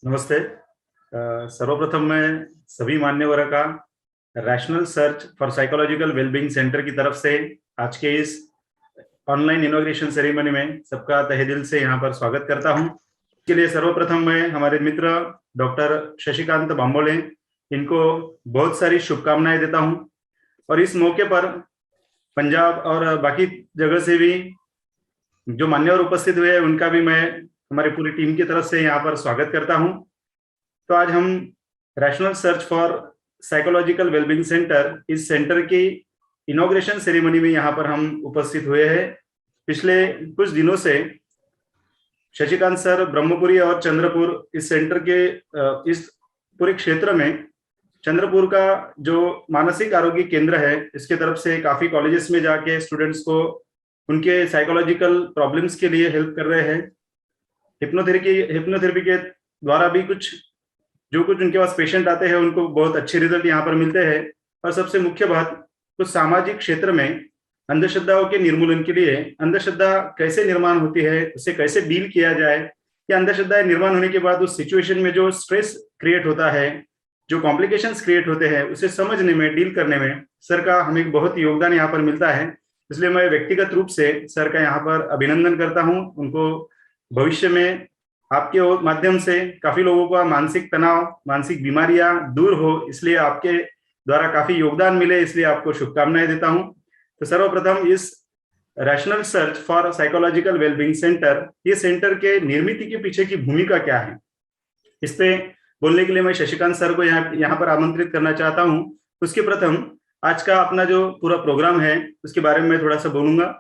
नमस्ते। सर्वप्रथम मैं सभी मान्यवरों का rational search for psychological wellbeing centre की तरफ से आज के इस ऑनलाइन इनॉग्रेशन सेरेमनी में सबका तहे दिल से यहाँ पर स्वागत करता हूँ। इसके लिए सर्वप्रथम मैं हमारे मित्र डॉक्टर शशिकांत बांबोले इनको बहुत सारी शुभकामनाएं देता हूँ और इस मौके पर पंजाब और बाकी जगह से भी जो मान्यवर उपस्थित हुए हैं उनका भी मैं हमारी पूरी टीम की तरफ से यहाँ पर स्वागत करता हूँ। तो आज हम rational search for psychological wellbeing centre, इस सेंटर की इनॉग्रेशन सेरेमनी में यहाँ पर हम उपस्थित हुए हैं। पिछले कुछ दिनों से शशिकांत सर ब्रह्मपुरी और चंद्रपुर इस सेंटर के इस पूरे क्षेत्र में चंद्रपुर का जो मानसिक आरोग्य केंद्र है इसके तरफ से काफी कॉलेजेस में जाके स्टूडेंट्स को उनके साइकोलॉजिकल प्रॉब्लम्स के लिए हेल्प कर रहे हैं। हिप्नोथेरेपी के द्वारा भी जो कुछ उनके पास पेशेंट आते हैं उनको बहुत अच्छे रिजल्ट यहाँ पर मिलते हैं। और सबसे मुख्य बात, कुछ सामाजिक क्षेत्र में अंधश्रद्धाओं के निर्मूलन के लिए अंधश्रद्धा कैसे निर्माण होती है, उसे कैसे डील किया जाए, या अंधश्रद्धाएं निर्माण होने के बाद उस सिचुएशन में जो स्ट्रेस क्रिएट होता है, जो कॉम्प्लिकेशंस क्रिएट होते हैं, उसे समझने में, डील करने में सर का हमें बहुत योगदान यहाँ पर मिलता है। इसलिए मैं व्यक्तिगत रूप से सर का यहाँ पर अभिनंदन करता हूँ। उनको भविष्य में आपके माध्यम से काफी लोगों का मानसिक तनाव, मानसिक बीमारियां दूर हो, इसलिए आपके द्वारा काफी योगदान मिले, इसलिए आपको शुभकामनाएं देता हूं। तो सर्वप्रथम इस rational search for psychological wellbeing centre, ये सेंटर के निर्मित के पीछे की भूमिका क्या है, इस पे बोलने के लिए मैं शशिकांत सर को यहाँ पर आमंत्रित करना चाहता हूँ। उसके प्रथम आज का अपना जो पूरा प्रोग्राम है उसके बारे में मैं थोड़ा सा बोलूंगा।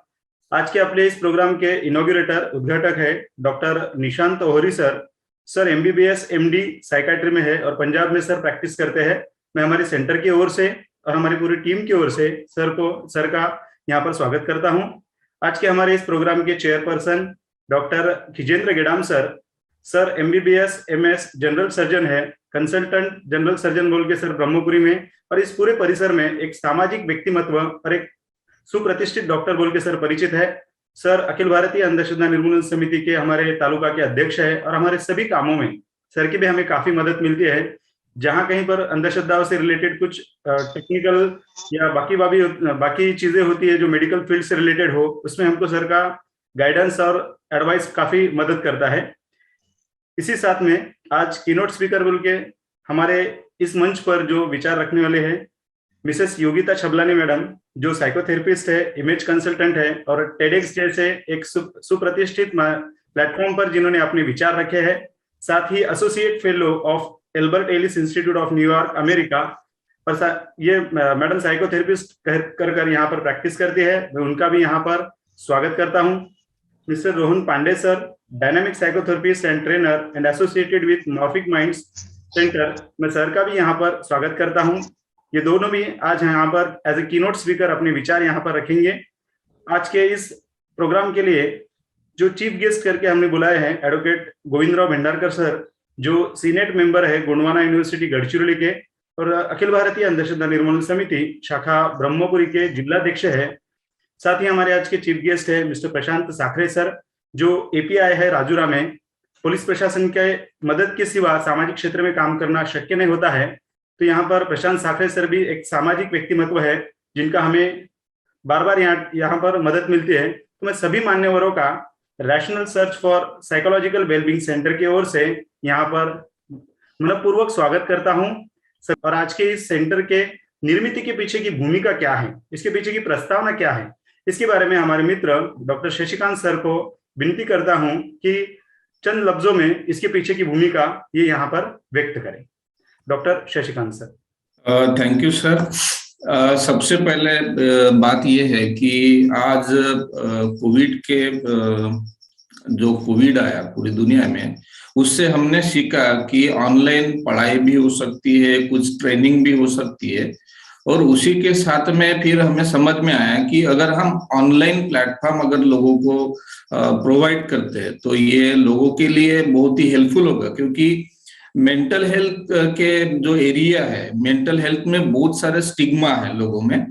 आज के अपने इस प्रोग्राम के इनॉग्रेटर, उद्घाटक है doctor Nishant Ohri sir MBBS MD psychiatry में है और पंजाब में सर प्रैक्टिस करते हैं। मैं हमारे सेंटर की ओर से और हमारी पूरी टीम की ओर से सर का यहाँ पर स्वागत करता हूँ। आज के हमारे इस प्रोग्राम के chairperson doctor Khijendra Gedam sir MBBS MS general surgeon है, कंसल्टेंट जनरल सर्जन बोल के सर ब्रह्मपुरी में, और इस पूरे परिसर में एक सामाजिक व्यक्तिमत्व और एक सुप्रतिष्ठित डॉक्टर बोल के सर परिचित है। सर अखिल भारतीय अंधश्रद्धा निर्मूलन समिति के हमारे तालुका के अध्यक्ष है और हमारे सभी कामों में सर की भी हमें काफी मदद मिलती है। जहां कहीं पर अंधश्रद्धाओं से रिलेटेड कुछ टेक्निकल या बाकी चीजें होती है जो मेडिकल फील्ड से रिलेटेड हो, उसमें हमको सर का गाइडेंस और एडवाइस काफी मदद करता है। इसी साथ में आज कीनोट स्पीकर बोल के हमारे इस मंच पर जो विचार रखने वाले हैं मिसेस योगिता छबलानी मैडम, जो साइकोथेरेपिस्ट है, इमेज कंसल्टेंट है और टेडेक्स जैसे एक सुप्रतिष्ठित प्लेटफॉर्म पर जिन्होंने अपने विचार रखे हैं। साथ ही associate fellow of Albert Ellis institute of New York America, और ये मैडम साइकोथेरेपिस्ट कर यहाँ पर प्रैक्टिस करती है, मैं उनका भी यहाँ पर स्वागत करता हूँ। Mister Rohan Pandey sir, dynamic psychotherapist and trainer and associated with morphic minds centre, मैं सर का भी यहाँ पर स्वागत करता हूँ। ये दोनों भी आज यहाँ पर एज ए कीनोट स्पीकर अपने विचार यहाँ पर रखेंगे। आज के इस प्रोग्राम के लिए जो चीफ गेस्ट करके हमने बुलाए हैं एडवोकेट गोविंदराव भंडारकर सर, जो सीनेट मेंबर है गोंडवाना यूनिवर्सिटी गढ़चिरौली के और अखिल भारतीय अंधश्रद्धा निर्मूलन समिति शाखा ब्रह्मपुरी के जिलाध्यक्ष है। साथ ही हमारे आज के चीफ गेस्ट है मिस्टर प्रशांत साखरे सर, जो एपीआई है राजूरा में। पुलिस प्रशासन के मदद के सिवा सामाजिक क्षेत्र में काम करना शक्य नहीं होता है, तो यहाँ पर प्रशांत साखरे सर भी एक सामाजिक व्यक्तिमत्व है जिनका हमें बार बार यहाँ पर मदद मिलती है। तो मैं सभी मान्यवरों का rational search for psychological wellbeing centre की ओर से यहाँ पर मनपूर्वक स्वागत करता हूँ। और आज के इस सेंटर के निर्मित के पीछे की भूमिका क्या है, इसके पीछे की प्रस्तावना क्या है, इसके बारे में हमारे मित्र डॉक्टर शशिकांत सर को विनती करता हूं कि चंद लफ्जों में इसके पीछे की भूमिका ये यहाँ पर व्यक्त करें। Doctor Shashikant sir. Thank you sir. सबसे पहले बात ये है कि आज कोविड के जो कोविड आया पूरी दुनिया में, उससे हमने सीखा कि ऑनलाइन पढ़ाई भी हो सकती है, कुछ ट्रेनिंग भी हो सकती है, और उसी के साथ में फिर हमें समझ में आया कि अगर हम ऑनलाइन प्लेटफॉर्म अगर लोगों को प्रोवाइड करते हैं तो ये लोगों के लिए बहुत ही हेल्पफुल होगा, क्योंकि मेंटल हेल्थ के जो एरिया है, मेंटल हेल्थ में बहुत सारे स्टिग्मा है लोगों में,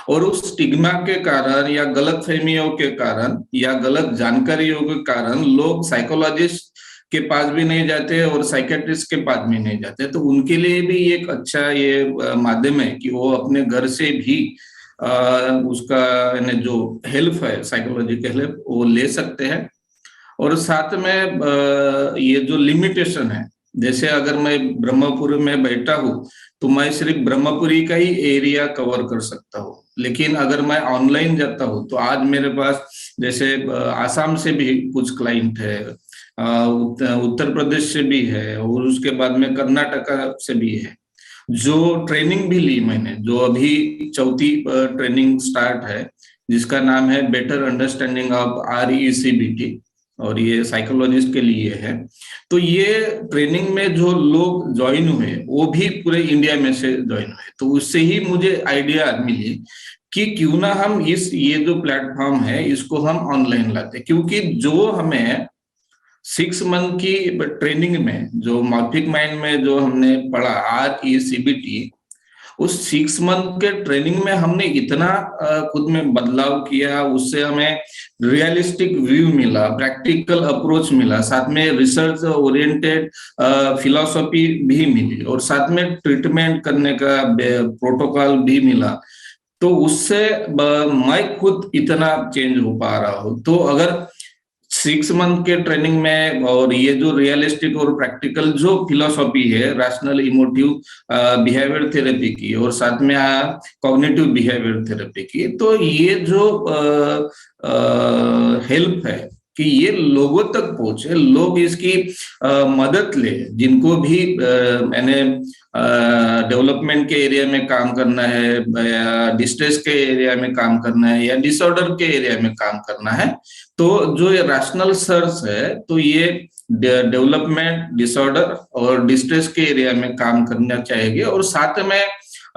और उस स्टिग्मा के कारण या गलत फहमियों के कारण या गलत जानकारियों के कारण लोग साइकोलॉजिस्ट के पास भी नहीं जाते और साइकेट्रिस्ट के पास भी नहीं जाते, तो उनके लिए भी एक अच्छा ये माध्यम है कि वो अपने घर से भी उसका यानी जो हेल्प है, साइकोलॉजिकल हेल्प, वो ले सकते हैं। और साथ में ये जो लिमिटेशन है, जैसे अगर मैं ब्रह्मपुर में बैठा हूँ तो मैं सिर्फ ब्रह्मपुरी का ही एरिया कवर कर सकता हूँ, लेकिन अगर मैं ऑनलाइन जाता हूँ तो आज मेरे पास जैसे आसाम से भी कुछ क्लाइंट है, उत्तर प्रदेश से भी है, और उसके बाद में कर्नाटका से भी है। जो ट्रेनिंग भी ली मैंने, जो अभी चौथी ट्रेनिंग स्टार्ट है, जिसका नाम है बेटर अंडरस्टैंडिंग ऑफ RECBT, और ये साइकोलॉजिस्ट के लिए है। तो ये ट्रेनिंग में जो लोग ज्वाइन हुए वो भी पूरे इंडिया में से ज्वाइन हुए, तो उससे ही मुझे आइडिया मिली कि क्यों ना हम ये जो प्लेटफॉर्म है इसको हम ऑनलाइन लाते, क्योंकि जो हमें 6 मंथ की ट्रेनिंग में जो मॉर्फिक माइंड में जो हमने पढ़ा RECBT, उस 6 मंथ के ट्रेनिंग में हमने इतना खुद में बदलाव किया, उससे हमें रियलिस्टिक व्यू मिला, प्रैक्टिकल अप्रोच मिला, साथ में रिसर्च ओरिएंटेड फिलॉसफी भी मिली, और साथ में ट्रीटमेंट करने का प्रोटोकॉल भी मिला। तो उससे मैं खुद इतना चेंज हो पा रहा हूँ। तो अगर 6 मंथ के ट्रेनिंग में और ये जो रियलिस्टिक और प्रैक्टिकल जो फिलोसॉफी है रैशनल इमोटिव बिहेवियर थेरेपी की, और साथ में कॉग्निटिव बिहेवियर थेरेपी की, तो ये जो हेल्प है कि ये लोगों तक पहुंचे, लोग इसकी मदद ले, जिनको भी मैंने डेवलपमेंट के एरिया में काम करना है, या डिस्ट्रेस के एरिया में काम करना है, या डिसऑर्डर के एरिया में काम करना है, तो जो ये रैशनल सर्च है, तो ये डेवलपमेंट, डिसऑर्डर और डिस्ट्रेस के एरिया में काम करना चाहिए। और साथ में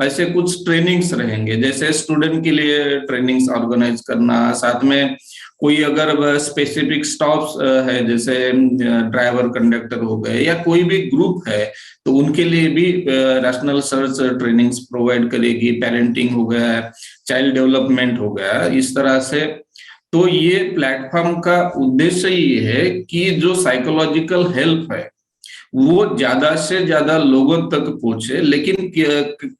ऐसे कुछ ट्रेनिंग्स रहेंगे, जैसे स्टूडेंट के लिए ट्रेनिंग्स ऑर्गेनाइज करना, साथ में कोई अगर स्पेसिफिक स्टॉप्स है, जैसे ड्राइवर कंडक्टर हो गए, या कोई भी ग्रुप है, तो उनके लिए भी रैशनल सर्च ट्रेनिंग्स प्रोवाइड करेगी। पेरेंटिंग हो गया, चाइल्ड डेवलपमेंट हो गया, इस तरह से। तो ये प्लेटफॉर्म का उद्देश्य ये है कि जो साइकोलॉजिकल हेल्प है वो ज्यादा से ज्यादा लोगों तक पहुंचे, लेकिन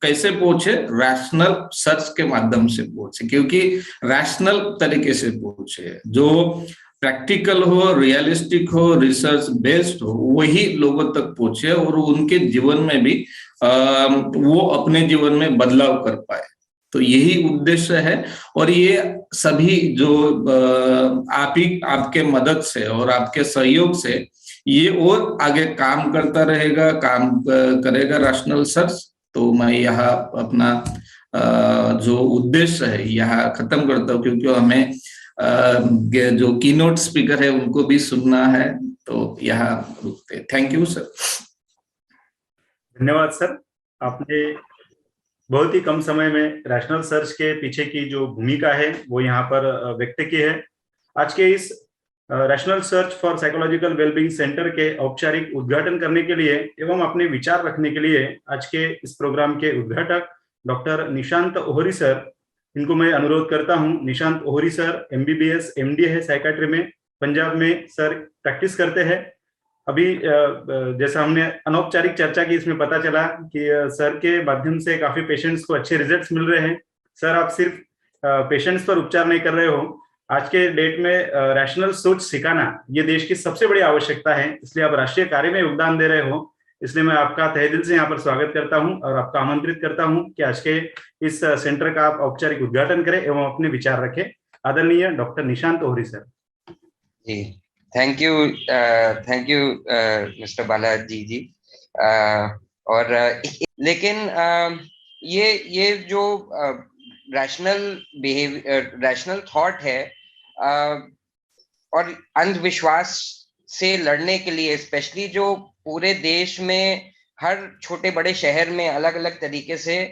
कैसे पहुंचे? रैशनल सर्च के माध्यम से पहुंचे, क्योंकि रैशनल तरीके से पहुंचे, जो प्रैक्टिकल हो, रियलिस्टिक हो, रिसर्च बेस्ड हो, वही लोगों तक पहुंचे, और उनके जीवन में भी वो अपने जीवन में बदलाव कर पाए। तो यही उद्देश्य है। और ये सभी जो आपके मदद से और आपके सहयोग से ये और आगे काम करता रहेगा, काम करेगा रैशनल सर्च। तो मैं यहाँ अपना जो उद्देश्य है यहाँ खत्म करता हूँ, क्योंकि हमें जो कीनोट स्पीकर है उनको भी सुनना है, तो यहाँ रुकते। Thank you sir. धन्यवाद सर, आपने बहुत ही कम समय में रैशनल सर्च के पीछे की जो भूमिका है वो यहाँ पर व्यक्त की है। आज के इस rational search for psychological wellbeing centre के औपचारिक उद्घाटन करने के लिए एवं अपने विचार रखने के लिए आज के इस प्रोग्राम के उद्घाटक डॉक्टर निशांत ओहरी सर, इनको मैं अनुरोध करता हूं। Nishant Ohri sir MBBS MD है साइकाट्री में, पंजाब में सर प्रैक्टिस करते हैं। अभी जैसा हमने अनौपचारिक चर्चा की, इसमें पता चला कि सर के माध्यम से काफी पेशेंट्स को अच्छे रिजल्ट्स मिल रहे हैं। सर, आप सिर्फ पेशेंट्स पर उपचार नहीं कर रहे हो, आज के डेट में रैशनल सोच सिखाना ये देश की सबसे बड़ी आवश्यकता है, इसलिए आप राष्ट्रीय कार्य में योगदान दे रहे हो। इसलिए मैं आपका तहे दिल से यहाँ पर स्वागत करता हूँ और आपका आमंत्रित करता हूँ कि आज के इस सेंटर का आप औपचारिक उद्घाटन करें एवं अपने विचार रखें। आदरणीय डॉक्टर निशांत ओहरी सर। जी, thank you mister Balaji ji. और लेकिन ये जो रैशनल थॉट है और अंधविश्वास से लड़ने के लिए, स्पेशली जो पूरे देश में हर छोटे बड़े शहर में अलग अलग तरीके से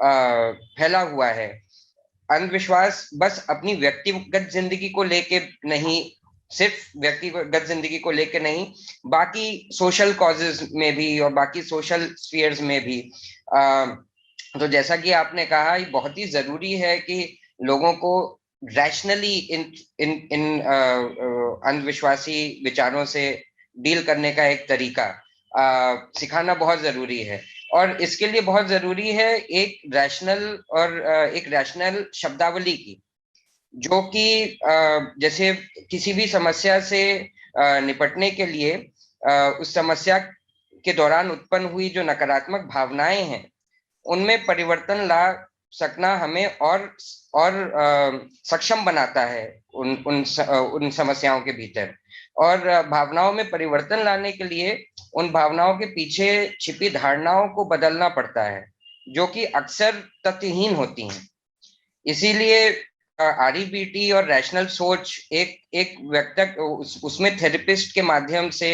फैला हुआ है। अंधविश्वास बस अपनी व्यक्तिगत जिंदगी को लेके नहीं, सिर्फ व्यक्तिगत जिंदगी को लेके नहीं, बाकी सोशल कॉजेज में भी और बाकी सोशल स्फीयर्स में भी। तो जैसा कि आपने कहा, ये बहुत ही जरूरी है कि लोगों को रैशनली इन अंधविश्वासी विचारों से डील करने का एक तरीका सिखाना बहुत जरूरी है। और इसके लिए बहुत जरूरी है एक रैशनल शब्दावली की, जो कि जैसे किसी भी समस्या से निपटने के लिए उस समस्या के दौरान उत्पन्न हुई जो नकारात्मक भावनाएं हैं उनमें परिवर्तन ला सकना हमें और सक्षम बनाता है उन समस्याओं के भीतर। और भावनाओं में परिवर्तन लाने के लिए उन भावनाओं के पीछे छिपी धारणाओं को बदलना पड़ता है, जो कि अक्सर तथ्यहीन होती हैं। इसीलिए REBT और रैशनल सोच एक उसमें थेरेपिस्ट के माध्यम से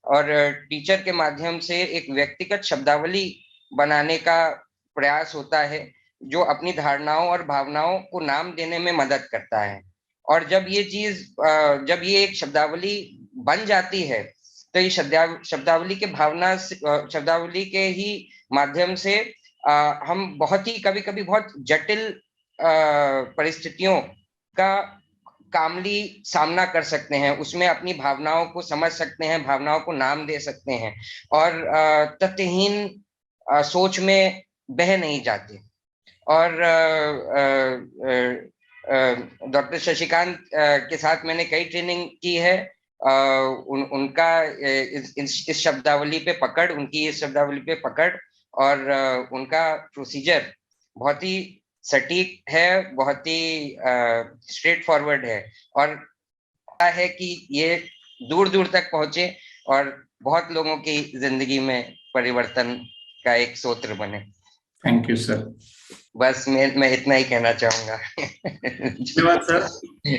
और टीचर के माध्यम से एक व्यक्तिगत शब्दावली बनाने का प्रयास होता है, जो अपनी धारणाओं और भावनाओं को नाम देने में मदद करता है। और जब ये एक शब्दावली बन जाती है तो ये शब्दावली के ही माध्यम से हम कभी कभी बहुत जटिल परिस्थितियों का कामली सामना कर सकते हैं, उसमें अपनी भावनाओं को समझ सकते हैं, भावनाओं को नाम दे सकते हैं और तथ्यहीन सोच में बह नहीं जाते। और डॉक्टर शशिकांत के साथ मैंने कई ट्रेनिंग की है। उनका इस शब्दावली पे पकड़ और उनका प्रोसीजर बहुत ही सटीक है, बहुत ही स्ट्रेट फॉरवर्ड है और है कि ये दूर दूर तक पहुंचे और बहुत लोगों की जिंदगी में परिवर्तन का एक सूत्र बने। Thank you sir. बस मैं इतना ही कहना चाहूंगा। धन्यवाद सर।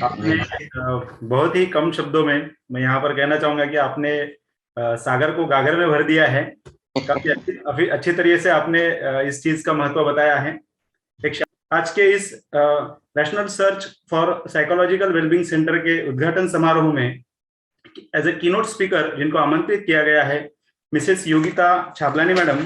आपने बहुत ही कम शब्दों में मैं यहाँ पर कहना चाहूंगा कि आपने सागर को गागर में भर दिया है। काफी अच्छी तरीके से आपने इस चीज का महत्व बताया है। आज के इस national search for psychological wellbeing centre के उद्घाटन समारोह में एज ए कीनोट स्पीकर जिनको आमंत्रित किया गया है, मिसेस योगिता छाबलानी मैडम,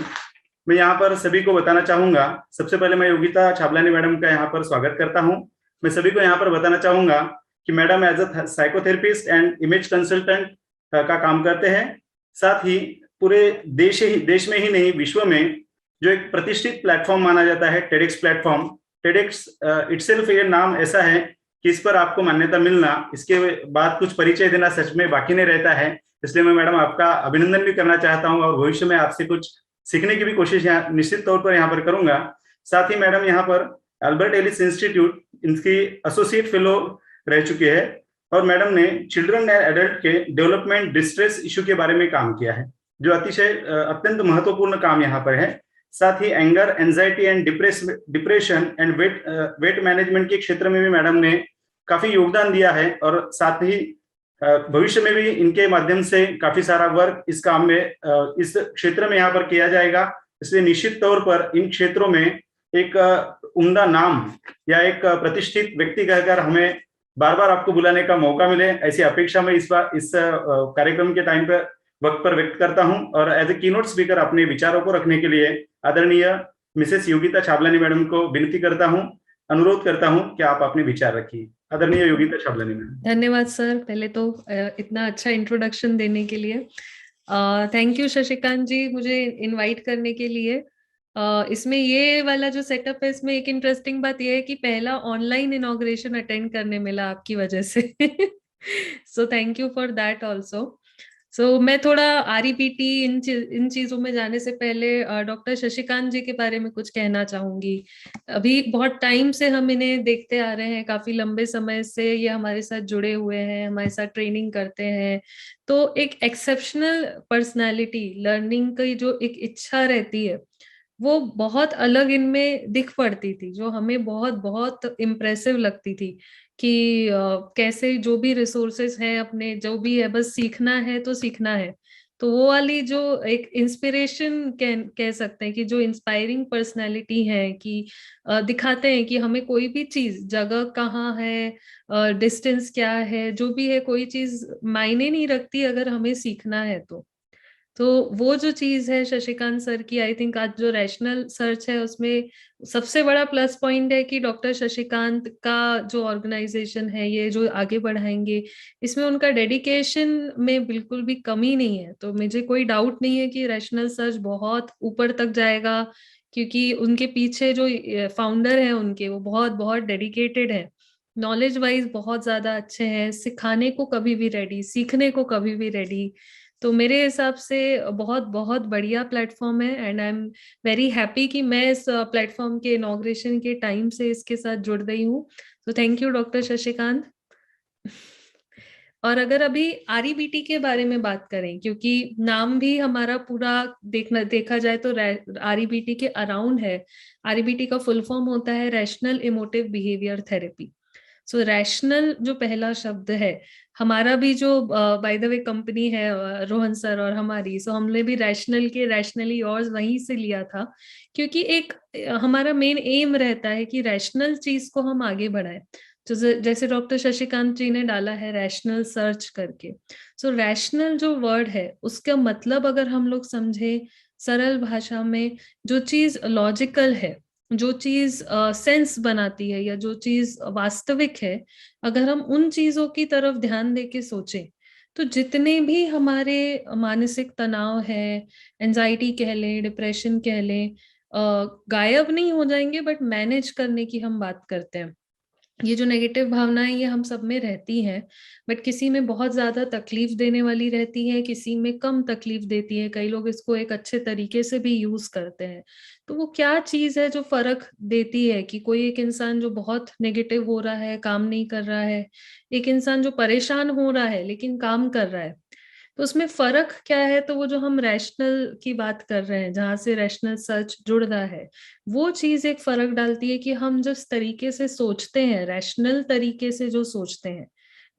मैं यहाँ पर सभी को बताना चाहूंगा। सबसे पहले मैं योगिता छाबलानी मैडम का यहाँ पर स्वागत करता हूँ। मैं सभी को यहाँ पर बताना चाहूंगा कि madam as a psychotherapist and image consultant का काम करते हैं। साथ ही पूरे देश में ही नहीं, विश्व में जो एक प्रतिष्ठित प्लेटफॉर्म माना जाता है टेडेक्स प्लेटफॉर्म, टेडेक्स इटसेल्फ ये नाम ऐसा है कि इस पर आपको मान्यता मिलना, इसके बाद कुछ परिचय देना सच में बाकी नहीं रहता है। इसलिए मैं मैडम आपका अभिनंदन भी करना चाहता हूँ और भविष्य में आपसे कुछ सीखने की भी कोशिश निश्चित तौर पर यहाँ पर करूंगा। साथ ही मैडम यहाँ पर अल्बर्ट एलिस इंस्टीट्यूट इनकी एसोसिएट फेलो रह चुके हैं और मैडम ने चिल्ड्रन एंड एडल्ट के डेवलपमेंट डिस्ट्रेस इशू के बारे में काम किया है, जो अत्यंत महत्वपूर्ण काम यहाँ पर है। साथ ही anger, anxiety and depression and weight management के क्षेत्र में भी मैडम ने काफी योगदान दिया है और साथ ही भविष्य में भी इनके माध्यम से काफी सारा वर्क इस काम में इस क्षेत्र में यहाँ पर किया जाएगा। इसलिए निश्चित तौर पर इन क्षेत्रों में एक उम्दा नाम या एक प्रतिष्ठित व्यक्ति कहकर हमें बार बार आपको बुलाने का मौका मिले, ऐसी अपेक्षा में इस कार्यक्रम के टाइम पर वक्त पर व्यक्त करता हूं। और एज ए कीनोट स्पीकर अपने विचारों को रखने के लिए आदरणीय मिसेस योगिता छाबलानी मैडम को विनती करता हूं, अनुरोध करता हूं कि आप अपने विचार रखिए। आदरणीय योगिता छाबलानी मैडम। धन्यवाद सर, पहले तो इतना अच्छा इंट्रोडक्शन देने के लिए। थैंक यू शशिकांत जी मुझे इनवाइट करने के लिए। इसमें ये वाला जो सेटअप है, इसमें एक इंटरेस्टिंग बात ये है कि पहला ऑनलाइन इनॉग्रेशन अटेंड करने मिला आपकी वजह से। So thank you for that also. मैं थोड़ा REBT इन चीजों में जाने से पहले डॉक्टर शशिकांत जी के बारे में कुछ कहना चाहूंगी। अभी बहुत टाइम से हम इन्हें देखते आ रहे हैं, काफी लंबे समय से ये हमारे साथ जुड़े हुए हैं, हमारे साथ ट्रेनिंग करते हैं। तो एक एक्सेप्शनल पर्सनालिटी, लर्निंग की जो एक इच्छा रहती है वो बहुत अलग इनमें दिख पड़ती थी, जो हमें बहुत बहुत इम्प्रेसिव लगती थी कि कैसे जो भी रिसोर्सेस हैं अपने, जो भी है बस सीखना है तो सीखना है। तो वो वाली जो एक इंस्पिरेशन कह सकते हैं कि जो इंस्पायरिंग पर्सनालिटी है कि दिखाते हैं कि हमें कोई भी चीज, जगह कहाँ है, डिस्टेंस क्या है, जो भी है, कोई चीज मायने नहीं रखती अगर हमें सीखना है तो। तो वो जो चीज है शशिकांत सर की, आई थिंक आज जो रैशनल सर्च है उसमें सबसे बड़ा प्लस पॉइंट है कि डॉक्टर शशिकांत का जो ऑर्गेनाइजेशन है ये जो आगे बढ़ाएंगे, इसमें उनका डेडिकेशन में बिल्कुल भी कमी नहीं है। तो मुझे कोई डाउट नहीं है कि रैशनल सर्च बहुत ऊपर तक जाएगा, क्योंकि उनके पीछे जो फाउंडर है उनके, वो बहुत बहुत डेडिकेटेड है, नॉलेज वाइज बहुत ज्यादा अच्छे हैं, सिखाने को कभी भी रेडी, सीखने को कभी भी रेडी। तो मेरे हिसाब से बहुत बहुत बढ़िया प्लेटफॉर्म है, and I am very happy कि मैं इस प्लेटफॉर्म के इनॉग्रेशन के टाइम से इसके साथ जुड़ रही हूँ। तो थैंक यू डॉक्टर शशिकांत। और अगर अभी आरईबीटी के बारे में बात करें, क्योंकि नाम भी हमारा पूरा देखा जाए तो आरईबीटी के अराउंड है। आरईबीटी का फुल फॉर्म होता है रैशनल इमोटिव बिहेवियर थेरेपी। सो रैशनल जो पहला शब्द है, हमारा भी जो बाय द वे कंपनी है रोहन सर और हमारी, सो हमने भी रैशनल के रैशनली योर्स वहीं से लिया था, क्योंकि एक हमारा मेन एम रहता है कि रैशनल चीज को हम आगे बढ़ाएं। तो जैसे डॉक्टर शशिकांत जी ने डाला है रैशनल सर्च करके, सो रैशनल जो वर्ड है उसका मतलब अगर हम लोग समझे सरल भाषा में, जो चीज लॉजिकल है, जो चीज सेंस बनाती है, या जो चीज वास्तविक है, अगर हम उन चीजों की तरफ ध्यान दे के सोचें, तो जितने भी हमारे मानसिक तनाव है, एंजाइटी कह लें, डिप्रेशन कह लें, गायब नहीं हो जाएंगे, बट मैनेज करने की हम बात करते हैं। ये जो नेगेटिव भावनाएं ये हम सब में रहती हैं, बट किसी में बहुत ज्यादा तकलीफ देने वाली रहती है, किसी में कम तकलीफ देती है, कई लोग इसको एक अच्छे तरीके से भी यूज करते हैं। तो वो क्या चीज है जो फर्क देती है कि कोई एक इंसान जो बहुत नेगेटिव हो रहा है, काम नहीं कर रहा है, एक इंसान जो परेशान हो रहा है लेकिन काम कर रहा है, तो उसमें फर्क क्या है? तो वो जो हम रैशनल की बात कर रहे हैं, जहां से रैशनल सर्च जुड़ रहा है, वो चीज एक फर्क डालती है कि हम जिस तरीके से सोचते हैं, रैशनल तरीके से जो सोचते हैं,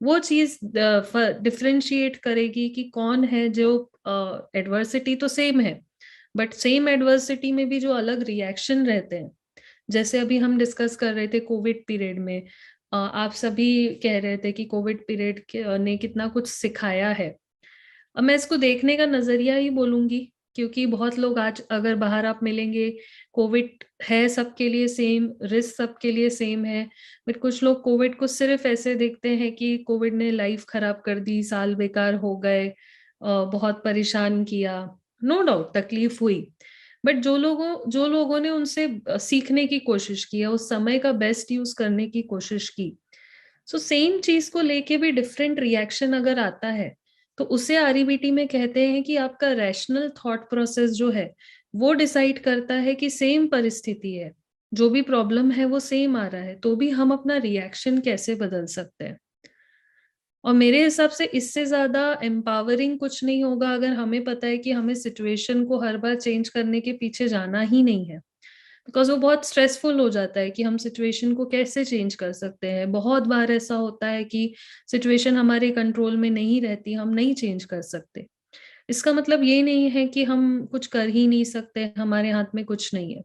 वो चीज डिफरेंशिएट करेगी कि कौन है जो एडवर्सिटी तो सेम है, बट सेम एडवर्सिटी में भी जो अलग रिएक्शन रहते हैं। जैसे अभी हम डिस्कस कर रहे थे कोविड पीरियड में, आप सभी कह रहे थे कि कोविड पीरियड ने कितना कुछ सिखाया है। अब मैं इसको देखने का नजरिया ही बोलूंगी, क्योंकि बहुत लोग आज अगर बाहर आप मिलेंगे, कोविड है सबके लिए सेम, रिस्क सबके लिए सेम है, बट कुछ लोग कोविड को सिर्फ ऐसे देखते हैं कि कोविड ने लाइफ खराब कर दी, साल बेकार हो गए, बहुत परेशान किया। नो डाउट तकलीफ हुई, बट जो लोगों ने उनसे सीखने की कोशिश की है, उस समय का बेस्ट यूज करने की कोशिश की, सो सेम चीज को लेके भी डिफरेंट रिएक्शन अगर आता है, तो उसे आरईबीटी में कहते हैं कि आपका रैशनल थॉट प्रोसेस जो है वो डिसाइड करता है कि सेम परिस्थिति है, जो भी प्रॉब्लम है वो सेम आ रहा है, तो भी हम अपना रिएक्शन कैसे बदल सकते हैं। और मेरे हिसाब से इससे ज्यादा एम्पावरिंग कुछ नहीं होगा, अगर हमें पता है कि हमें सिचुएशन को हर बार चेंज करने के पीछे जाना ही नहीं है, बिकॉज वो बहुत स्ट्रेसफुल हो जाता है कि हम सिचुएशन को कैसे चेंज कर सकते हैं। बहुत बार ऐसा होता है कि सिचुएशन हमारे कंट्रोल में नहीं रहती, हम नहीं चेंज कर सकते। इसका मतलब ये नहीं है कि हम कुछ कर ही नहीं सकते, हमारे हाथ में कुछ नहीं है।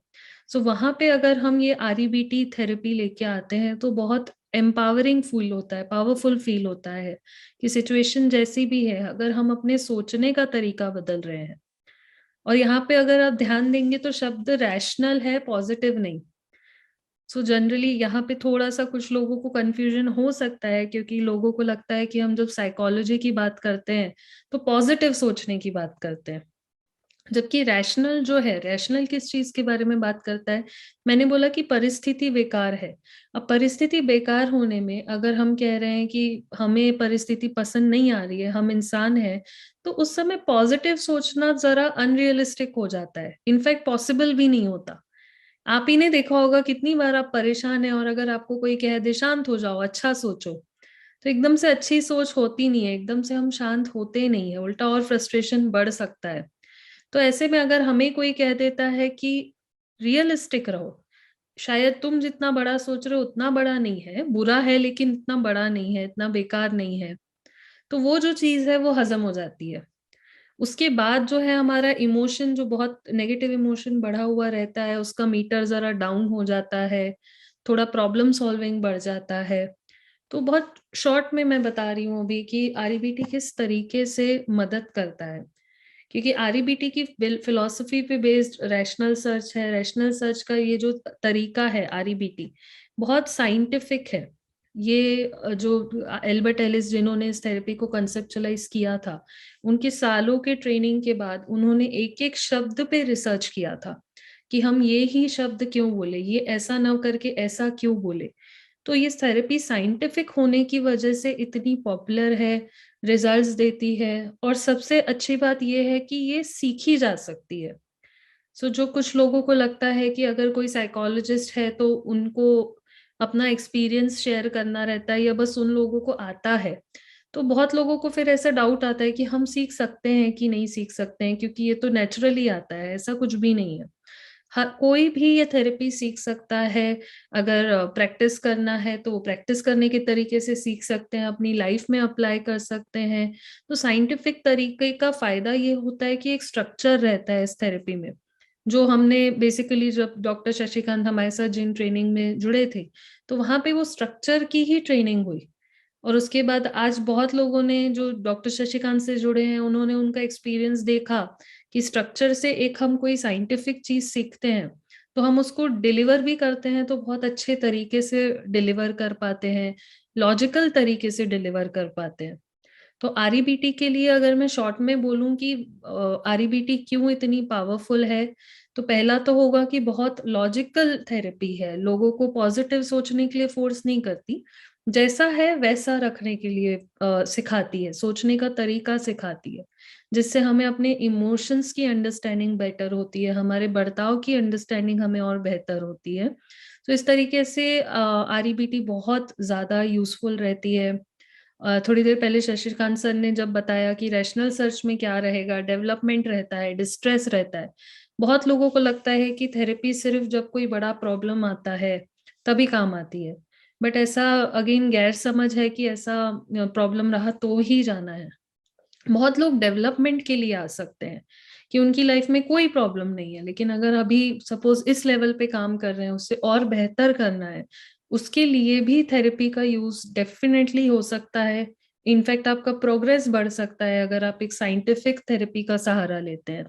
सो वहां पे अगर हम ये आरईबीटी थेरेपी लेके आते हैं तो बहुत एम्पावरिंग फील होता है, पावरफुल फील होता है कि सिचुएशन जैसी भी है, अगर हम अपने सोचने का तरीका बदल रहे हैं। और यहाँ पे अगर आप ध्यान देंगे तो शब्द रैशनल है, पॉजिटिव नहीं। सो जनरली यहाँ पे थोड़ा सा कुछ लोगों को कंफ्यूजन हो सकता है, क्योंकि लोगों को लगता है कि हम जब साइकोलॉजी की बात करते हैं तो पॉजिटिव सोचने की बात करते हैं, जबकि रैशनल जो है, रैशनल किस चीज के बारे में बात करता है? मैंने बोला कि परिस्थिति बेकार है। अब परिस्थिति बेकार होने में अगर हम कह रहे हैं कि हमें परिस्थिति पसंद नहीं आ रही है, हम इंसान हैं, तो उस समय पॉजिटिव सोचना जरा अनरियलिस्टिक हो जाता है, इनफैक्ट पॉसिबल भी नहीं होता। आप ही ने देखा होगा कितनी बार आप परेशान हैं और अगर आपको कोई कह दे शांत हो जाओ, अच्छा सोचो, तो एकदम से अच्छी सोच होती नहीं है, एकदम से हम शांत होते नहीं है, उल्टा और फ्रस्ट्रेशन बढ़ सकता है। तो ऐसे में अगर हमें कोई कह देता है कि रियलिस्टिक रहो, शायद तुम जितना बड़ा सोच रहे हो उतना बड़ा नहीं है, बुरा है लेकिन इतना बड़ा नहीं है, इतना बेकार नहीं है, तो वो जो चीज है वो हजम हो जाती है। उसके बाद जो है हमारा इमोशन, जो बहुत नेगेटिव इमोशन बढ़ा हुआ रहता है, उसका मीटर जरा डाउन हो जाता है, थोड़ा प्रॉब्लम सॉल्विंग बढ़ जाता है। तो बहुत शॉर्ट में मैं बता रही हूँ अभी कि आरईबीटी किस तरीके से मदद करता है क्योंकि REBT की फिलॉसफी पे बेस्ड रैशनल सर्च है। रैशनल सर्च का ये जो तरीका है REBT बहुत साइंटिफिक है। ये जो एल्बर्ट एलिस जिन्होंने इस थेरेपी को कंसेप्चुलाइज किया था, उनके सालों के ट्रेनिंग के बाद उन्होंने एक एक शब्द पे रिसर्च किया था कि हम ये ही शब्द क्यों बोले, ये ऐसा ना करके ऐसा क्यों बोले। तो ये थेरेपी साइंटिफिक होने की वजह से इतनी पॉपुलर है, रिजल्ट्स देती है, और सबसे अच्छी बात ये है कि ये सीखी जा सकती है। सो जो कुछ लोगों को लगता है कि अगर कोई साइकोलॉजिस्ट है तो उनको अपना एक्सपीरियंस शेयर करना रहता है या बस उन लोगों को आता है, तो बहुत लोगों को फिर ऐसा डाउट आता है कि हम सीख सकते हैं कि नहीं सीख सकते हैं, क्योंकि ये तो नेचुरली आता है। ऐसा कुछ भी नहीं है। हर कोई भी ये थेरेपी सीख सकता है। अगर प्रैक्टिस करना है तो वो प्रैक्टिस करने के तरीके से सीख सकते हैं, अपनी लाइफ में अप्लाई कर सकते हैं। तो साइंटिफिक तरीके का फायदा ये होता है कि एक स्ट्रक्चर रहता है इस थेरेपी में। जो हमने बेसिकली जब डॉक्टर शशिकांत हमारे साथ जिन ट्रेनिंग में जुड़े थे, तो वहां पे वो स्ट्रक्चर की ही ट्रेनिंग हुई। और उसके बाद आज बहुत लोगों ने जो डॉक्टर शशिकांत से जुड़े हैं, उन्होंने उनका एक्सपीरियंस देखा कि स्ट्रक्चर से एक हम कोई साइंटिफिक चीज सीखते हैं तो हम उसको डिलीवर भी करते हैं तो बहुत अच्छे तरीके से डिलीवर कर पाते हैं, लॉजिकल तरीके से डिलीवर कर पाते हैं। तो REBT के लिए अगर मैं शॉर्ट में बोलूं कि REBT क्यों इतनी पावरफुल है, तो पहला तो होगा कि बहुत लॉजिकल थेरेपी है, लोगों को पॉजिटिव सोचने के लिए फोर्स नहीं करती, जैसा है वैसा रखने के लिए सिखाती है, सोचने का तरीका सिखाती है, जिससे हमें अपने इमोशंस की अंडरस्टैंडिंग बेटर होती है, हमारे बर्ताव की अंडरस्टैंडिंग हमें और बेहतर होती है। तो इस तरीके से REBT बहुत ज्यादा यूजफुल रहती है। थोड़ी देर पहले शशिकांत सर ने जब बताया कि रैशनल सर्च में क्या रहेगा, डेवलपमेंट रहता है, डिस्ट्रेस रहता है। बहुत लोगों को लगता है कि थेरेपी सिर्फ जब कोई बड़ा प्रॉब्लम आता है तभी काम आती है, बट ऐसा अगेन गैर समझ है कि ऐसा प्रॉब्लम रहा तो ही जाना है। बहुत लोग डेवलपमेंट के लिए आ सकते हैं कि उनकी लाइफ में कोई प्रॉब्लम नहीं है, लेकिन अगर अभी सपोज इस लेवल पे काम कर रहे हैं, उससे और बेहतर करना है, उसके लिए भी थेरेपी का यूज डेफिनेटली हो सकता है। इनफैक्ट आपका प्रोग्रेस बढ़ सकता है अगर आप एक साइंटिफिक थेरेपी का सहारा लेते हैं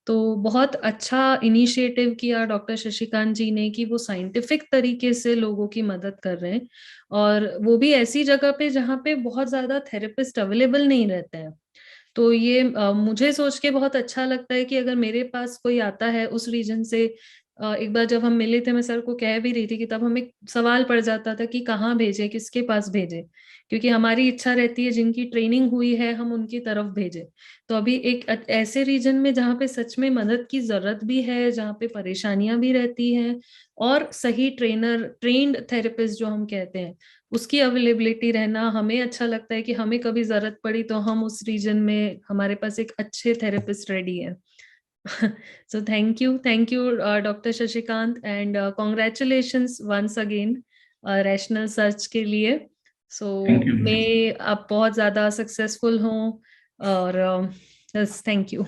तो बहुत अच्छा इनिशिएटिव किया डॉक्टर शशिकांत जी ने कि वो साइंटिफिक तरीके से लोगों की मदद कर रहे हैं, और वो भी ऐसी जगह पे जहाँ पे बहुत ज्यादा थेरेपिस्ट अवेलेबल नहीं रहते हैं। तो ये मुझे सोच के बहुत अच्छा लगता है कि अगर मेरे पास कोई आता है उस रीजन से, एक बार जब हम मिले थे मैं सर को कह भी रही थी कि तब हमें सवाल पड़ जाता था कि कहाँ भेजे, किसके पास भेजे, क्योंकि हमारी इच्छा रहती है जिनकी ट्रेनिंग हुई है हम उनकी तरफ भेजे। तो अभी एक ऐसे रीजन में जहाँ पे सच में मदद की जरूरत भी है, जहाँ पे परेशानियां भी रहती हैं, और सही ट्रेंड थेरेपिस्ट जो हम कहते हैं उसकी अवेलेबिलिटी रहना, हमें अच्छा लगता है कि हमें कभी जरूरत पड़ी तो हम उस रीजन में हमारे पास एक अच्छे थेरेपिस्ट रेडी है। So thank you, Dr. Shashikant, and congratulations once again, rational search के लिए। So thank you. मैं आप बहुत ज्यादा सक्सेसफुल हों, और बस thank you.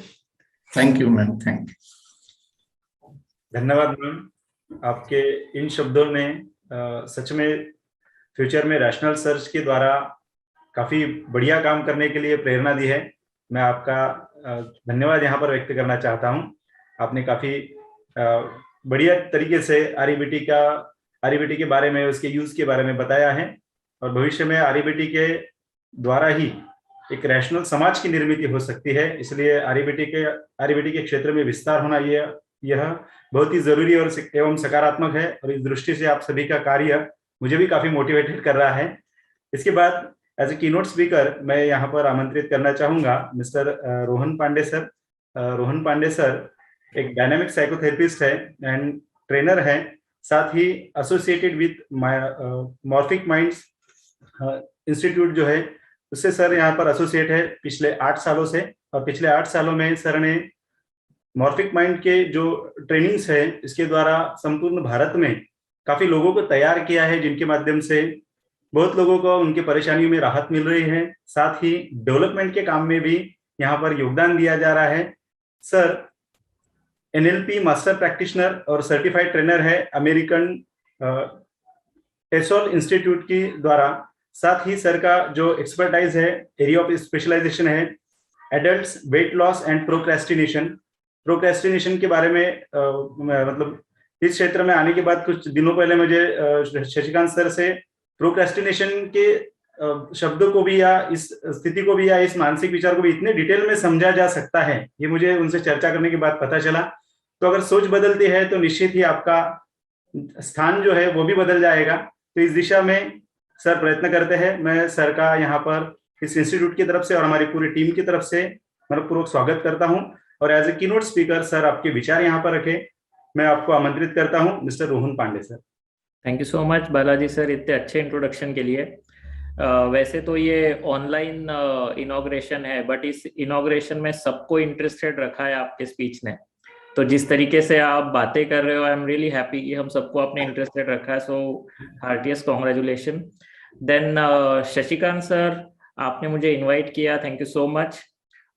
Thank you ma'am, thank you. धन्यवाद मैम, आपके इन शब्दों ने सच में फ्यूचर में रैशनल सर्च के द्वारा काफी बढ़िया काम करने के लिए प्रेरणा दी है। मैं आपका धन्यवाद यहाँ पर व्यक्त करना चाहता हूँ। आपने काफी बढ़िया तरीके से REBT के बारे में, उसके यूज के बारे में बताया है, और भविष्य में REBT के द्वारा ही एक रैशनल समाज की निर्मित हो सकती है। इसलिए REBT के क्षेत्र में विस्तार होना यह बहुत ही जरूरी और एवं सकारात्मक है, और इस दृष्टि से आप सभी का कार्य मुझे भी काफी मोटिवेटेड कर रहा है। इसके बाद एज ए कीनोट स्पीकर मैं यहाँ पर आमंत्रित करना चाहूंगा mister Rohan Pandey sir. Rohan Pandey sir एक डायनामिक साइकोथेरेपिस्ट है एंड ट्रेनर है, साथ ही associated with morphic minds institute जो है उससे सर यहाँ पर एसोसिएट है पिछले 8 सालों से। और पिछले 8 सालों में सर ने मॉर्फिक माइंड के जो ट्रेनिंग्स है इसके द्वारा संपूर्ण भारत में काफी लोगों को तैयार किया है, जिनके माध्यम से बहुत लोगों को उनकी परेशानियों में राहत मिल रही है। साथ ही डेवलपमेंट के काम में भी यहाँ पर योगदान दिया जा रहा है। सर NLP मास्टर प्रैक्टिशनर और सर्टिफाइड ट्रेनर है अमेरिकन टेसोल इंस्टीट्यूट की द्वारा। साथ ही सर का जो एक्सपर्टाइज है, एरिया ऑफ स्पेशलाइजेशन है, adults, weight loss and procrastination के बारे में मतलब इस क्षेत्र में आने के बाद कुछ दिनों पहले मुझे शशिकांत सर से प्रोक्रेस्टिनेशन के शब्दों को भी या इस स्थिति को भी या इस मानसिक विचार को भी इतने डिटेल में समझा जा सकता है, ये मुझे उनसे चर्चा करने के बाद पता चला। तो अगर सोच बदलती है तो निश्चित ही आपका स्थान जो है वो भी बदल जाएगा। तो इस दिशा में सर प्रयत्न करते हैं। मैं सर का यहाँ पर इस इंस्टीट्यूट की तरफ से और हमारी पूरी टीम की तरफ से मनपूर्वक स्वागत करता हूँ और as a keynote speaker sir आपके विचार यहाँ पर रखे मैं आपको आमंत्रित करता हूँ mister Rohan Pandey sir. Thank you so much Balaji sir इतने अच्छे इंट्रोडक्शन के लिए। वैसे तो ये ऑनलाइन इनॉग्रेशन है, बट इस इनॉग्रेशन में सबको इंटरेस्टेड रखा है आपके स्पीच ने। तो जिस तरीके से आप बातें कर रहे हो, आई एम रियली हैप्पी कि हम सबको आपने इंटरेस्टेड रखा है। So heartiest congratulation. Then Shashikant sir, आपने मुझे इनवाइट किया, थैंक यू सो मच।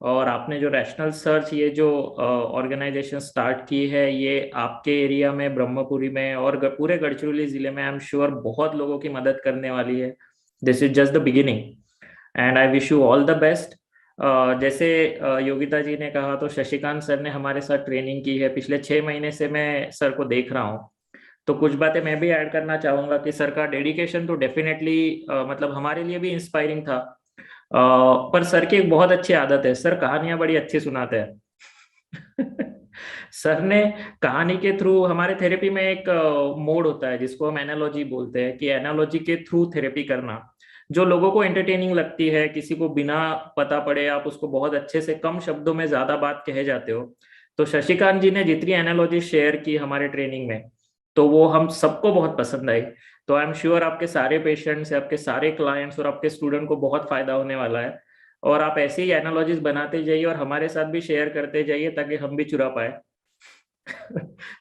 और आपने जो रैशनल सर्च ये जो ऑर्गेनाइजेशन स्टार्ट की है, ये आपके एरिया में ब्रह्मपुरी में और पूरे गढ़चिरौली जिले में आई एम श्योर बहुत लोगों की मदद करने वाली है। This is just the beginning and I wish you all the best. जैसे योगिता जी ने कहा, तो शशिकांत सर ने हमारे साथ ट्रेनिंग की है। पिछले 6 महीने से मैं सर को देख रहा हूँ, तो कुछ बातें मैं भी ऐड करना चाहूंगा कि सर का डेडिकेशन तो डेफिनेटली मतलब हमारे लिए भी इंस्पायरिंग था। पर सर की एक बहुत अच्छी आदत है, सर कहानियां बड़ी अच्छी सुनाते हैं। सर ने कहानी के थ्रू, हमारे थेरेपी में एक मोड होता है जिसको हम एनालॉजी बोलते हैं, कि एनालॉजी के थ्रू थेरेपी करना जो लोगों को एंटरटेनिंग लगती है, किसी को बिना पता पड़े आप उसको बहुत अच्छे से कम शब्दों में ज्यादा बात कहे जाते हो। तो शशिकांत जी ने जितनी एनालॉजी शेयर की हमारे ट्रेनिंग में, तो वो हम सबको बहुत पसंद आई। तो आई एम श्योर आपके सारे पेशेंट्स, आपके सारे क्लाइंट्स और आपके स्टूडेंट को बहुत फायदा होने वाला है। और आप ऐसे ही एनालॉजीज बनाते जाइए और हमारे साथ भी शेयर करते जाइए ताकि हम भी चुरा पाए।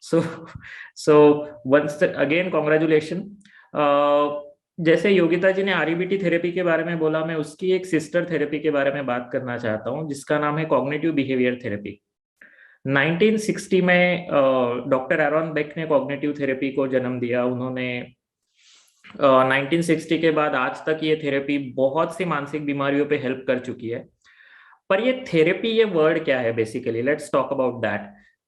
so once again congratulation। जैसे योगिता जी ने आरईबीटी थेरेपी के बारे में बोला, मैं उसकी एक सिस्टर थेरेपी के बारे में बात करना चाहता हूँ जिसका नाम है कॉग्निटिव बिहेवियर थेरेपी। 1960 में डॉक्टर एरॉन बेक ने कॉग्निटिव थेरेपी को जन्म दिया। उन्होंने 1960 के बाद आज तक ये थेरेपी बहुत सी मानसिक बीमारियों पे हेल्प कर चुकी है। पर ये थेरेपी, ये वर्ड क्या है basically, let's talk about that.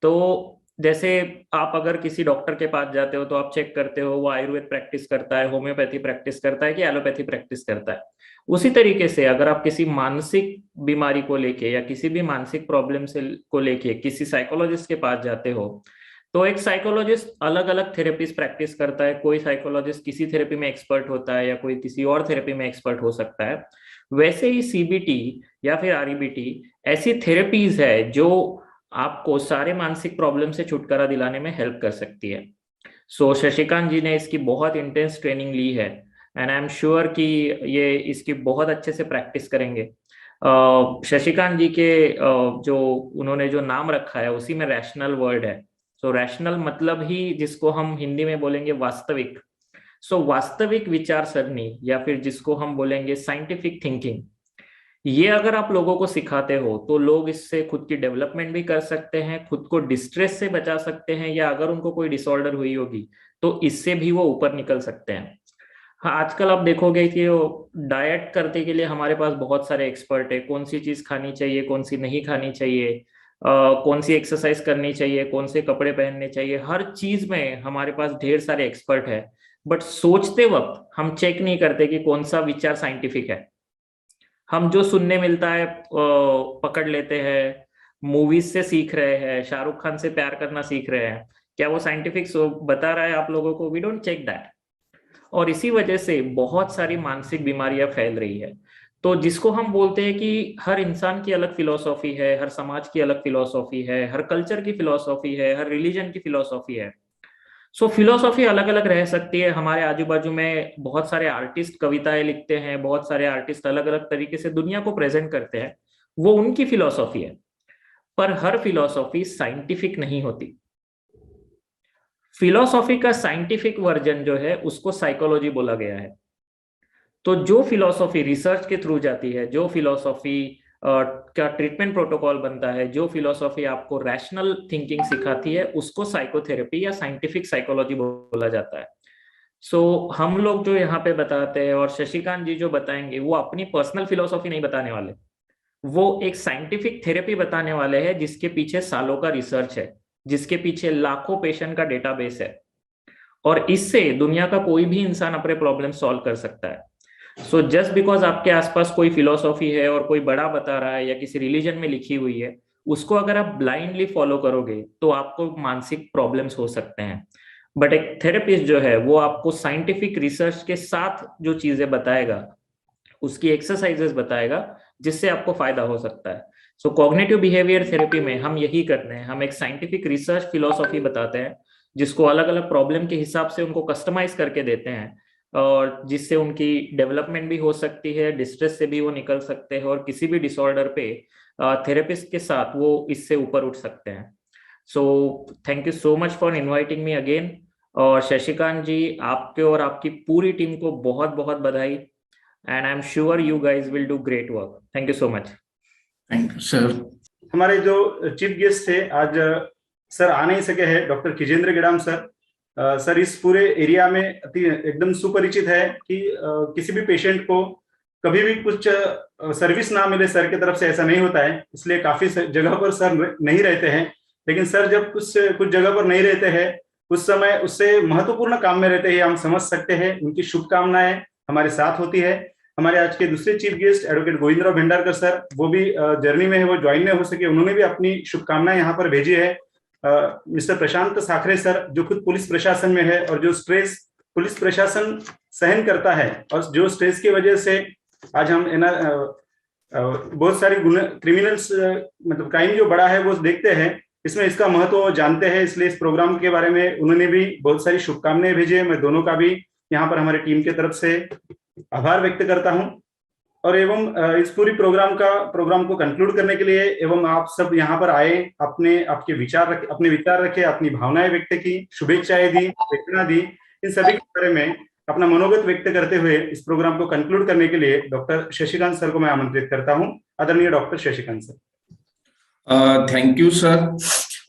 तो जैसे आप अगर किसी डॉक्टर के पास जाते हो तो आप चेक करते हो वो आयुर्वेद प्रैक्टिस करता है, होम्योपैथी प्रैक्टिस करता है कि एलोपैथी प्रैक्टिस करता है। उसी तरीके से अगर आप किसी मानसिक बीमारी को लेके या किसी भी मानसिक प्रॉब्लम से को लेके किसी साइकोलॉजिस्ट के पास जाते हो, तो एक साइकोलॉजिस्ट अलग अलग थेरेपीज प्रैक्टिस करता है। कोई साइकोलॉजिस्ट किसी थेरेपी में एक्सपर्ट होता है या कोई किसी और थेरेपी में एक्सपर्ट हो सकता है। वैसे ही सीबीटी या फिर आरईबीटी ऐसी थेरेपीज है जो आपको सारे मानसिक प्रॉब्लम से छुटकारा दिलाने में हेल्प कर सकती है। सो शशिकांत जी ने इसकी बहुत इंटेंस ट्रेनिंग ली है एंड आई एम श्योर कि ये इसकी बहुत अच्छे से प्रैक्टिस करेंगे। शशिकांत जी के जो उन्होंने जो नाम रखा है उसी में रैशनल वर्ड है। सो रैशनल मतलब ही जिसको हम हिंदी में बोलेंगे वास्तविक। सो वास्तविक विचार सरणी या फिर जिसको हम बोलेंगे साइंटिफिक थिंकिंग, ये अगर आप लोगों को सिखाते हो तो लोग इससे खुद की डेवलपमेंट भी कर सकते हैं, खुद को डिस्ट्रेस से बचा सकते हैं, या अगर उनको कोई डिसऑर्डर हुई होगी तो इससे भी वो ऊपर निकल सकते हैं। हाँ, आजकल आप देखोगे कि वो डाइट करने के लिए हमारे पास बहुत सारे एक्सपर्ट है, कौन सी चीज खानी चाहिए, कौन सी नहीं खानी चाहिए, कौन सी एक्सरसाइज करनी चाहिए, कौन से कपड़े पहनने चाहिए, हर चीज में हमारे पास ढेर सारे एक्सपर्ट है। बट सोचते वक्त हम चेक नहीं करते कि कौन सा विचार साइंटिफिक है। हम जो सुनने मिलता है पकड़ लेते हैं, मूवीज से सीख रहे हैं, शाहरुख खान से प्यार करना सीख रहे हैं, क्या वो साइंटिफिक बता रहा है आप लोगों को? We don't check that. और इसी वजह से बहुत सारी मानसिक बीमारियां फैल रही है। तो जिसको हम बोलते हैं कि हर इंसान की अलग फिलॉसफी है, हर समाज की अलग फिलॉसफी है, हर कल्चर की फिलॉसफी है, हर रिलीजन की फिलॉसफी है। सो फिलॉसफी अलग अलग रह सकती है। हमारे आजू बाजू में बहुत सारे आर्टिस्ट कविताएं लिखते हैं, बहुत सारे आर्टिस्ट अलग अलग तरीके से दुनिया को प्रेजेंट करते हैं, वो उनकी फिलॉसफी है। पर हर फिलॉसफी साइंटिफिक नहीं होती। फिलॉसफी का साइंटिफिक वर्जन जो है उसको साइकोलॉजी बोला गया है। तो जो फिलॉसफी रिसर्च के थ्रू जाती है, जो फिलॉसफी का ट्रीटमेंट प्रोटोकॉल बनता है, जो फिलॉसफी आपको रैशनल थिंकिंग सिखाती है, उसको साइकोथेरेपी या साइंटिफिक साइकोलॉजी बोला जाता है। सो हम लोग जो यहाँ पे बताते हैं और शशिकांत जी जो बताएंगे वो अपनी पर्सनल फिलॉसफी नहीं बताने वाले, वो एक साइंटिफिक थेरेपी बताने वाले हैं जिसके पीछे सालों का रिसर्च है, जिसके पीछे लाखों पेशेंट का डेटाबेस है, और इससे दुनिया का कोई भी इंसान अपने प्रॉब्लम सॉल्व कर सकता है। सो जस्ट बिकॉज आपके आसपास कोई फिलोसॉफी है और कोई बड़ा बता रहा है या किसी रिलीजन में लिखी हुई है, उसको अगर आप ब्लाइंडली फॉलो करोगे तो आपको मानसिक प्रॉब्लम्स हो सकते हैं। बट एक थेरेपिस्ट जो है वो आपको साइंटिफिक रिसर्च के साथ जो चीजें बताएगा, उसकी एक्सरसाइजेस बताएगा, जिससे आपको फायदा हो सकता है। सो कॉग्निटिव बिहेवियर थेरेपी में हम यही करते हैं, हम एक साइंटिफिक रिसर्च फिलोसॉफी बताते हैं जिसको अलग अलग प्रॉब्लम के हिसाब से उनको कस्टमाइज करके देते हैं, और जिससे उनकी डेवलपमेंट भी हो सकती है, डिस्ट्रेस से भी वो निकल सकते हैं, और किसी भी डिसऑर्डर पे थेरेपिस्ट के साथ वो इससे ऊपर उठ सकते हैं। So thank you so much for inviting me again. और शशिकांत जी, आपके और आपकी पूरी टीम को बहुत बहुत बधाई, and I am sure you guys will do great work. Thank you so much. Thank you sir. हमारे जो चीफ गेस्ट थे आज, सर आ नहीं सके हैं, doctor Khijendra Gedam sir. Sir इस पूरे एरिया में एकदम सुपरिचित है कि किसी भी पेशेंट को कभी भी कुछ सर्विस ना मिले सर की तरफ से, ऐसा नहीं होता है। इसलिए काफी जगह पर सर नहीं रहते हैं, लेकिन सर जब कुछ जगह पर नहीं रहते हैं उस समय उससे महत्वपूर्ण काम में रहते हैं, हम समझ सकते हैं। उनकी शुभकामनाएं हमारे साथ होती है। हमारे आज के दूसरे chief guest advocate Govindrao Bhandarkar sir, वो भी जर्नी में है, वो ज्वाइन नहीं हो सके, उन्होंने भी अपनी शुभकामनाएं यहाँ पर भेजी है। मिस्टर प्रशांत साखरे सर, जो खुद पुलिस प्रशासन में है और जो स्ट्रेस पुलिस प्रशासन सहन करता है, और जो स्ट्रेस की वजह से आज हम बहुत सारी क्रिमिनल्स मतलब क्राइम जो बड़ा है वो देखते हैं, इसमें इसका महत्व जानते हैं। इसलिए इस प्रोग्राम के बारे में उन्होंने भी बहुत सारी शुभकामनाएं भेजी है। मैं दोनों का भी यहाँ पर हमारी टीम की तरफ से आभार व्यक्त करता हूँ। और एवं इस पूरी प्रोग्राम को कंक्लूड करने के लिए एवं आप सब यहाँ पर आए, अपने विचार रखे, अपनी भावनाएं व्यक्त की, शुभेच्छाएं दी, प्रेरणा दी, इन सभी के बारे में अपना मनोगत व्यक्त करते हुए इस प्रोग्राम को कंक्लूड करने के लिए डॉक्टर शशिकांत सर को मैं आमंत्रित करता हूँ। आदरणीय doctor Shashikant sir. Thank you sir.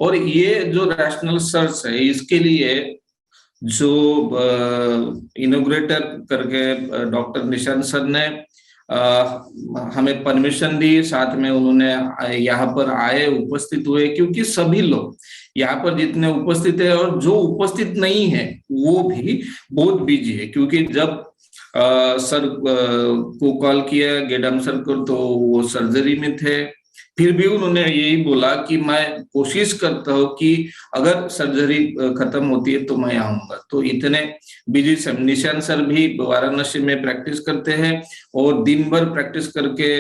और ये जो रैशनल सर्च है, इसके लिए जो इनोग्रेटर करके डॉक्टर निशांत सर ने हमें परमिशन दी, साथ में उन्होंने यहाँ पर आए, उपस्थित हुए, क्योंकि सभी लोग यहाँ पर जितने उपस्थित है और जो उपस्थित नहीं है वो भी बहुत बिजी है। क्योंकि जब सर को कॉल किया गेडाम सर को, तो वो सर्जरी में थे, फिर भी उन्होंने यही बोला कि मैं कोशिश करता हूँ कि अगर सर्जरी खत्म होती है तो मैं आऊंगा। तो इतने बिजी निशांत सर भी वाराणसी में प्रैक्टिस करते हैं और दिन भर प्रैक्टिस करके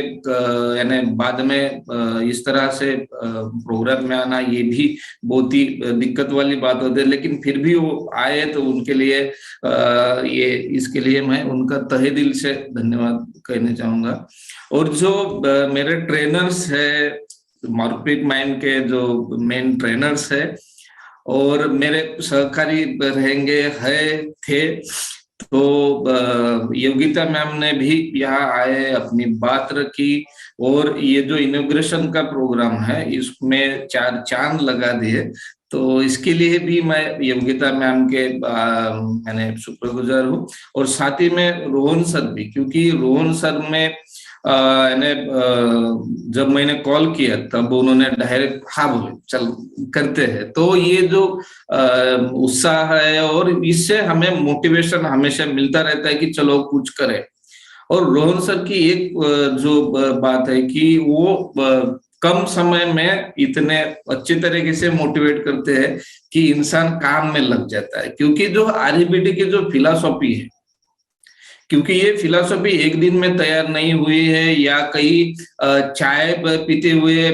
यानी बाद में इस तरह से प्रोग्राम में आना, ये भी बहुत ही दिक्कत वाली बात होती है। लेकिन फिर भी वो आए, तो उनके लिए इसके लिए मैं उनका तहे दिल से धन्यवाद कहना चाहूंगा। और जो मेरे ट्रेनर्स है, मॉर्फिक माइंड के जो मेन ट्रेनर्स है और मेरे सहकारी रहेंगे थे, तो योगिता मैम ने भी यहाँ आए, अपनी बात रखी, और ये जो इनॉग्रेशन का प्रोग्राम है इसमें 4 चांद लगा दिए। तो इसके लिए भी मैं योगिता मैम के मैंने शुक्रगुजार हूँ। और साथ ही में रोहन सर भी, क्योंकि रोहन सर में जब मैंने कॉल किया तब उन्होंने डायरेक्ट हाँ बोले, चल करते हैं। तो ये जो उत्साह है, और इससे हमें मोटिवेशन हमेशा मिलता रहता है कि चलो कुछ करें। और रोहन सर की एक जो बात है कि वो कम समय में इतने अच्छे तरीके से मोटिवेट करते हैं कि इंसान काम में लग जाता है। क्योंकि जो आरईबीटी की जो फिलॉसफी है, क्योंकि ये फिलॉसफी एक दिन में तैयार नहीं हुई है या कई चाय पीते हुए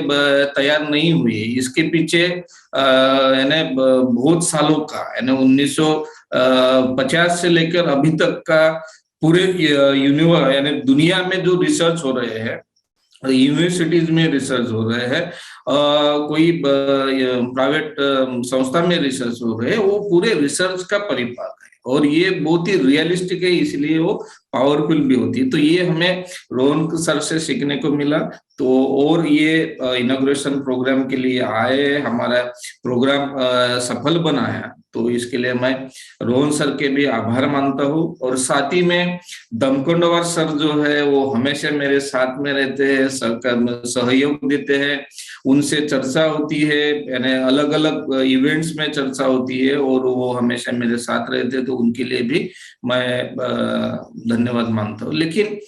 तैयार नहीं हुई है। इसके पीछे यानी बहुत सालों का, यानी 1950 से लेकर अभी तक का पूरे यूनिवर्स यानी दुनिया में जो रिसर्च हो रहे हैं, यूनिवर्सिटीज में रिसर्च हो रहे हैं, कोई प्राइवेट संस्था में रिसर्च हो रहे हैं, वो पूरे रिसर्च का परिपाक है। और ये बहुत ही रियलिस्टिक है, इसलिए वो पावरफुल भी होती है। तो ये हमें रोहन सर से सीखने को मिला। तो और ये इनॉग्रेशन प्रोग्राम के लिए आए, हमारा प्रोग्राम सफल बनाया। तो इसके लिए मैं रोहन सर के भी आभार मानता हूँ। और साथ ही में दमकोंडवार सर जो है वो हमेशा मेरे साथ में रहते हैं, सहयोग देते हैं, उनसे चर्चा होती है, यानी अलग अलग इवेंट्स में चर्चा होती है और वो हमेशा मेरे साथ रहते हैं, तो उनके लिए भी मैं धन्यवाद मानता हूँ। लेकिन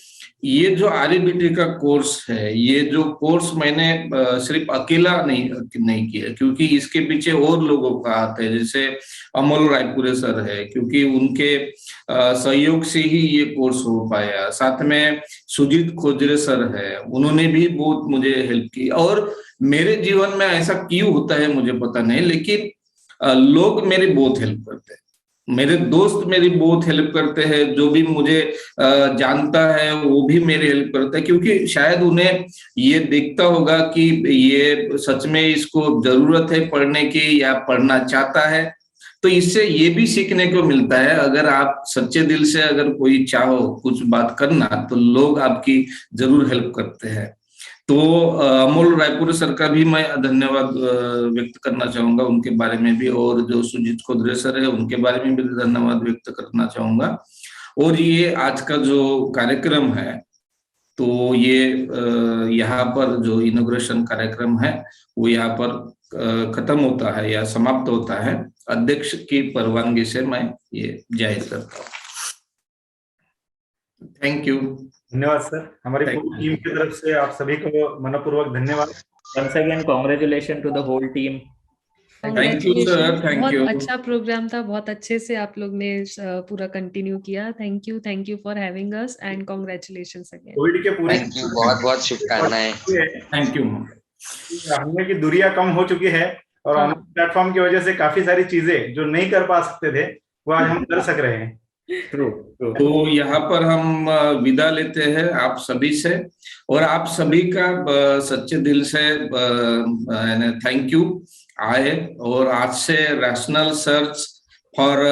ये जो RBT का कोर्स है, ये जो कोर्स मैंने सिर्फ अकेला नहीं किया, क्योंकि इसके पीछे और लोगों का हाथ है, जैसे अमोल रायपुरे सर है, क्योंकि उनके सहयोग से ही ये कोर्स हो पाया। साथ में सुजीत खोजरे सर है, उन्होंने भी बहुत मुझे हेल्प की। और मेरे जीवन में ऐसा क्यों होता है मुझे पता नहीं, लेकिन लोग मेरी बहुत हेल्प करते हैं, मेरे दोस्त मेरी बहुत हेल्प करते हैं, जो भी मुझे जानता है वो भी मेरी हेल्प करता है, क्योंकि शायद उन्हें ये दिखता होगा कि ये सच में इसको जरूरत है पढ़ने की या पढ़ना चाहता है। तो इससे ये भी सीखने को मिलता है, अगर आप सच्चे दिल से अगर कोई चाहो कुछ बात करना, तो लोग आपकी जरूर हेल्प करते हैं। तो अमोल रायपुर सर का भी मैं धन्यवाद व्यक्त करना चाहूंगा उनके बारे में भी, और जो सुजीत खोदरे सर है उनके बारे में भी धन्यवाद व्यक्त करना चाहूंगा। और ये आज का जो कार्यक्रम है, तो ये यहाँ पर जो इनॉग्रेशन कार्यक्रम है वो यहाँ पर खत्म होता है या समाप्त होता है। अध्यक्ष की परवानगी से मैं ये जाहिर करता हूँ। Thank you. धन्यवाद सर, हमारी पूरी टीम की तरफ से आप सभी को मनपूर्वक धन्यवाद। Once again, congratulations to the whole team. Thank you sir, thank you. बहुत अच्छा प्रोग्राम था, बहुत अच्छे से आप लोग ने पूरा कंटिन्यू किया। Thank you for having us and congratulations again. Covid के पूरे थैंक यू, बहुत बहुत शुभकामनाएं। Thank you. हमने की दूरियां कम हो चुकी है और ऑनलाइन प्लेटफॉर्म की वजह से काफी सारी चीजें जो नहीं कर पा सकते थे वो आज हम कर सक रहे हैं। True. तो यहाँ पर हम विदा लेते हैं आप सभी से, और आप सभी का सच्चे दिल से थैंक यू आए। और आज से rational search for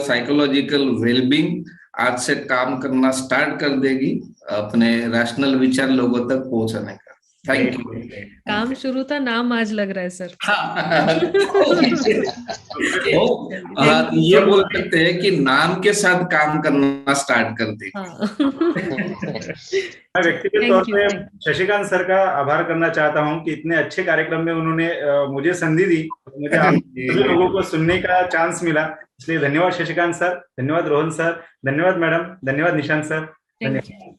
psychological wellbeing आज से काम करना स्टार्ट कर देगी, अपने रैशनल विचार लोगों तक पहुंचाने का। Thank you. काम शुरू था, नाम आज लग रहा है सर। ये बोल सकते हैं कि नाम के साथ काम करना स्टार्ट कर दे। मैं व्यक्तिगत तौर पे शशिकांत सर का आभार करना चाहता हूं कि इतने अच्छे कार्यक्रम में उन्होंने मुझे संधि दी, मुझे आप सभी लोगों को सुनने का चांस मिला, इसलिए धन्यवाद शशिकांत सर, धन्यवाद रोहन सर, धन्यवाद मैडम, धन्यवाद निशांत सर, धन्यवाद।